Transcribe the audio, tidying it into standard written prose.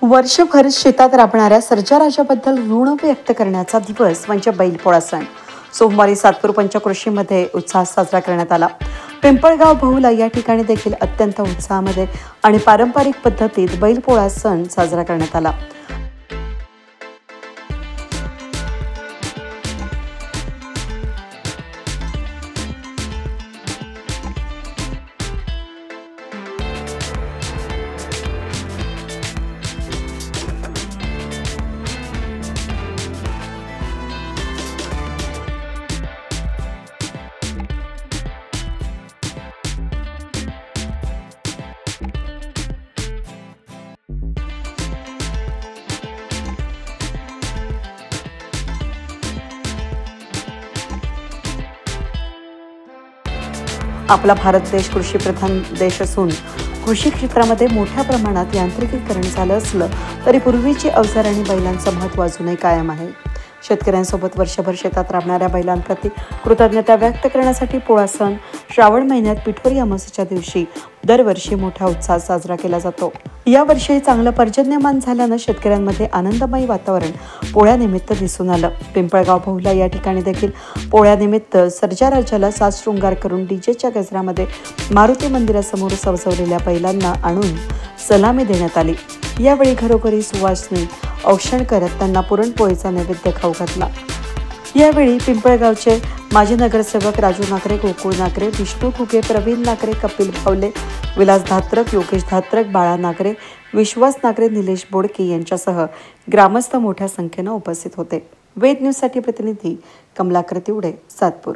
वर्षभर शेतात राबणाऱ्या सर्जाराजाबद्दल ऋण व्यक्त करण्याचा दिवस म्हणजे बैलपोळा सण सोमवारी सातपूर पंचक्रोशीमध्ये उत्साहात साजरा करण्यात आला। पिंपळगाव बहुला या ठिकाणी देखील अत्यंत उत्साहामध्ये आणि पारंपरिक पद्धतीत बैलपोळा सण साजरा करण्यात आला। आपला भारत देश कृषीप्रधान देश असून कृषी क्षेत्रामध्ये मोठ्या प्रमाणात यांत्रिकीकरण झालं असलं तरी पूर्वीची अवजार आणि बैलांचं महत्त्व अजूनही कायम आहे। शेतकऱ्यांसोबत वर्षभर शेतात राबणाऱ्या बैलांप्रती कृतज्ञता व्यक्त करण्यासाठी पोळा सण श्रावण महिन्यात पिठोरी अमावस्येच्या दिवशी दरवर्षी मोठ्या उत्साहात साजरा केला जातो। यावर्षी चांगलं पर्जन्यमान झाल्यानं शेतकऱ्यांमध्ये आनंदमय वातावरण पोळ्यानिमित्त दिसून आलं। पिंपळगाव बहुला या ठिकाणी देखील पोळ्यानिमित्त सर्जाराजाला साज शृंगार करून डीजेच्या गजरामध्ये मारुती मंदिरासमोर सजवलेल्या बैलांना आणून सलामी देण्यात आली। यावेळी घरोघरी सुवासनी औक्षण करत त्यांना पुरणपोळीचा नैवेद्य खाऊ घातला। यावेळी पिंपळगावचे माजी नगरसेवक राजू नागरे, गोकुळ नागरे, विष्णू घुगे, प्रवीण नागरे, कपिल भावले, विलास धात्रक, योगेश धात्रक, बाळा नागरे, विश्वास नागरे, निलेश बोडके यांच्यासह ग्रामस्थ मोठ्या संख्येने उपस्थित होते। वेद न्यूजसाठी प्रतिनिधी कमलाकर तिवडे, सातपूर।